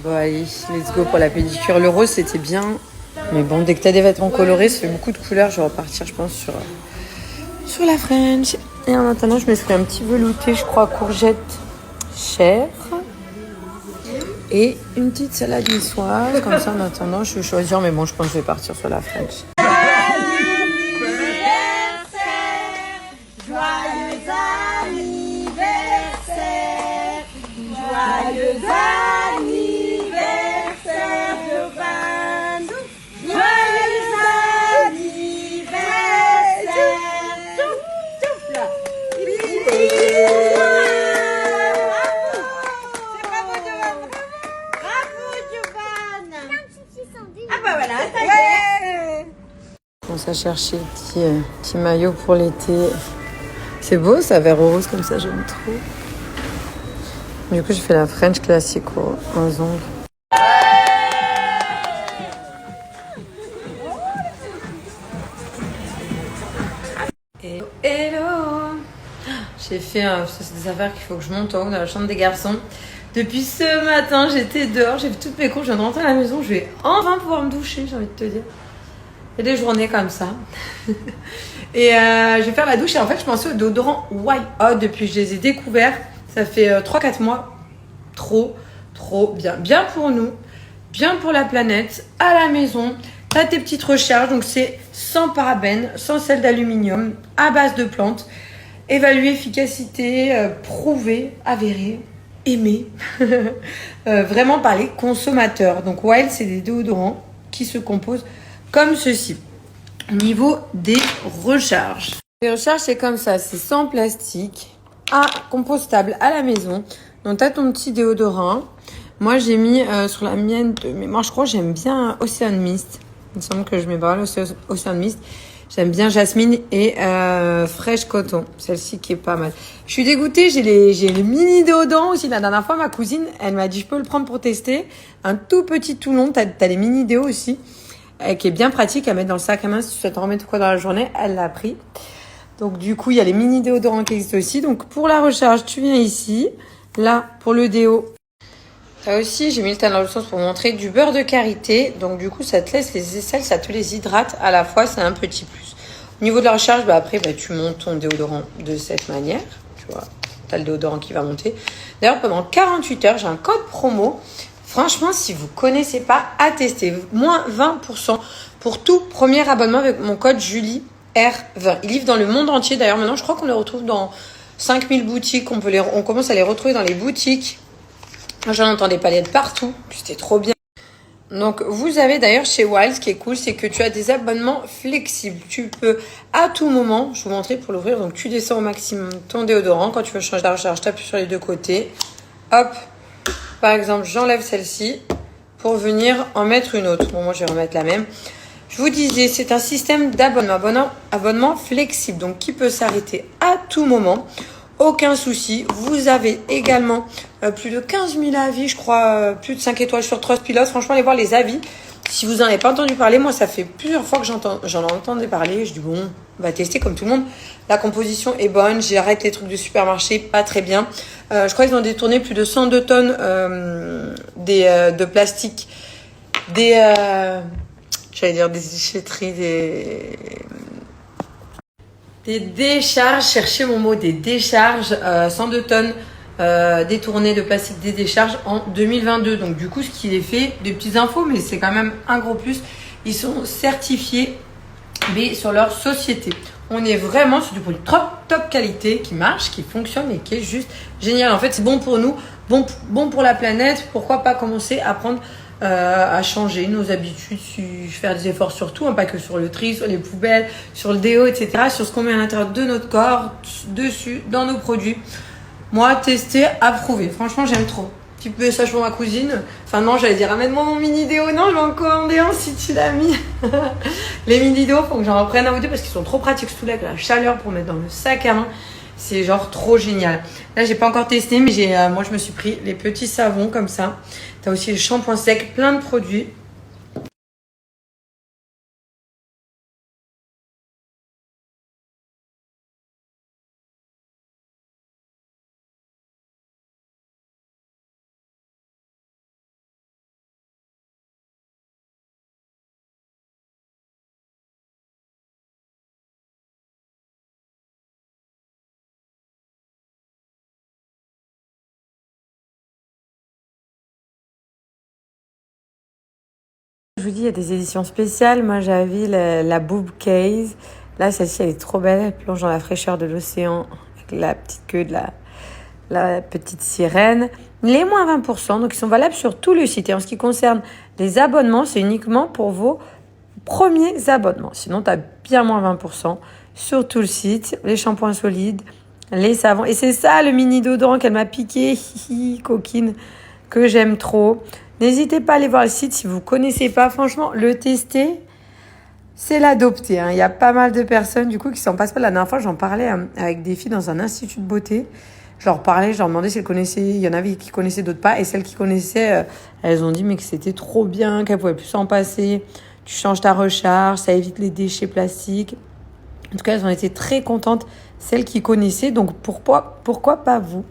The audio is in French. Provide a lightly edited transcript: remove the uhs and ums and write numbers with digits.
Bon allez, let's go pour la pédicure. Le rose c'était bien. Mais bon, dès que t'as des vêtements colorés, ça fait beaucoup de couleurs. Je vais repartir, je pense, sur la French. Et en attendant, je me suis fait un petit velouté, je crois, courgette chèvre. Et une petite salade niçoise. Comme ça, en attendant, je vais choisir. Mais bon, je pense que je vais partir sur la French. On commence à chercher petit maillot pour l'été. C'est beau ça, vert rose comme ça, j'aime trop. Du coup, je fais la French classique aux ongles. Hello. J'ai fait c'est des affaires qu'il faut que je monte en haut dans la chambre des garçons. Depuis ce matin, j'étais dehors, j'ai fait toutes mes courses, je viens de rentrer à la maison, je vais enfin pouvoir me doucher, j'ai envie de te dire. Il y a des journées comme ça. Et je vais faire la douche et en fait, je pensais au déodorant Wild Out depuis que je les ai découverts. Ça fait 3-4 mois. Trop bien. Bien pour nous, bien pour la planète, à la maison. T'as tes petites recharges, donc c'est sans parabènes, sans sel d'aluminium, à base de plantes. Évaluée, efficacité, prouvée, avérée, aimée. Vraiment par les consommateurs. Donc Wild, c'est des déodorants qui se composent comme ceci. Au niveau des recharges. Les recharges, c'est comme ça. C'est sans plastique, compostable à la maison. Donc, tu as ton petit déodorant. Moi, j'ai mis sur la mienne de mémoire, je crois que j'aime bien Ocean Mist. Il me semble que je mets pas mal Ocean Mist. J'aime bien Jasmine et Fresh Coton. Celle-ci qui est pas mal. Je suis dégoûtée, j'ai les mini déodorants aussi. La dernière fois, ma cousine, elle m'a dit, je peux le prendre pour tester. Un tout petit tout long. T'as les mini déos aussi. Qui est bien pratique à mettre dans le sac à main si tu souhaites en remettre quoi dans la journée. Elle l'a pris. Donc du coup, il y a les mini déodorants qui existent aussi. Donc pour la recharge, tu viens ici. Là, pour le déo, t'as aussi, j'ai mis le temps dans le sens pour vous montrer, du beurre de karité. Donc du coup, ça te laisse les aisselles, ça te les hydrate à la fois. C'est un petit plus. Au niveau de la recharge, après, tu montes ton déodorant de cette manière. Tu vois, t'as le déodorant qui va monter. D'ailleurs, pendant 48 heures, j'ai un code promo. Franchement, si vous connaissez pas, à tester. Moins 20% pour tout premier abonnement avec mon code JulieR20. Ils livrent dans le monde entier. D'ailleurs, maintenant, je crois qu'on les retrouve dans 5000 boutiques. On commence à les retrouver dans les boutiques. Moi, j'en entends des palettes partout. C'était trop bien. Donc, vous avez d'ailleurs chez Wild, ce qui est cool, c'est que tu as des abonnements flexibles. Tu peux, à tout moment, je vais vous montrer pour l'ouvrir. Donc, tu descends au maximum ton déodorant. Quand tu veux changer la recharge, tu appuies sur les deux côtés. Hop. Par exemple, j'enlève celle-ci pour venir en mettre une autre. Bon, moi, je vais remettre la même. Je vous disais, c'est un système abonnement flexible, donc qui peut s'arrêter à tout moment. Aucun souci. Vous avez également plus de 15 000 avis, je crois, plus de 5 étoiles sur Trustpilot. Franchement, allez voir les avis. Si vous n'en avez pas entendu parler, moi, ça fait plusieurs fois que j'en entendais parler. Je dis, bon, on va tester comme tout le monde. La composition est bonne. J'arrête les trucs de supermarché, pas très bien. Je crois qu'ils ont détourné plus de 102 tonnes de plastique. J'allais dire des déchetteries, des décharges. Cherchez mon mot, des décharges. 102 tonnes détournées de plastique des décharges en 2022. Donc du coup, ce qui est fait, des petites infos, mais c'est quand même un gros plus. Ils sont certifiés B sur leur société. On est vraiment sur du produit top qualité qui marche, qui fonctionne et qui est juste génial. En fait, c'est bon pour nous, bon pour la planète. Pourquoi pas commencer à prendre à changer nos habitudes, faire des efforts sur tout, hein, pas que sur le tri, sur les poubelles, sur le déo, etc. Sur ce qu'on met à l'intérieur de notre corps, dessus, dans nos produits. Moi, tester, approuvé. Franchement, j'aime trop. Petit message pour ma cousine. Enfin non, j'allais dire amène-moi mon mini déo. Non, je vais en commander un si tu l'as mis. Les mini déo, faut que j'en reprenne un ou deux parce qu'ils sont trop pratiques, surtout avec la chaleur pour mettre dans le sac à main. C'est genre trop génial. Là, j'ai pas encore testé, mais moi, je me suis pris les petits savons comme ça. T'as aussi le shampoing sec, plein de produits. Je vous dis, il y a des éditions spéciales. Moi, j'avais la Boob Case. Là, celle-ci, elle est trop belle. Elle plonge dans la fraîcheur de l'océan avec la petite queue de la petite sirène. Les moins 20%, donc ils sont valables sur tout le site. Et en ce qui concerne les abonnements, c'est uniquement pour vos premiers abonnements. Sinon, tu as bien moins 20% sur tout le site. Les shampoings solides, les savons. Et c'est ça le mini déodorant qu'elle m'a piqué, coquine, que j'aime trop. N'hésitez pas à aller voir le site si vous ne connaissez pas. Franchement, le tester, c'est l'adopter. Il y a pas mal de personnes du coup qui s'en passent pas. La dernière fois, j'en parlais avec des filles dans un institut de beauté. Je leur parlais, je leur demandais si elles connaissaient. Il y en avait qui connaissaient, d'autres pas. Et celles qui connaissaient, elles ont dit mais que c'était trop bien, qu'elles pouvaient plus s'en passer. Tu changes ta recharge, ça évite les déchets plastiques. En tout cas, elles ont été très contentes, celles qui connaissaient. Donc pourquoi pas vous?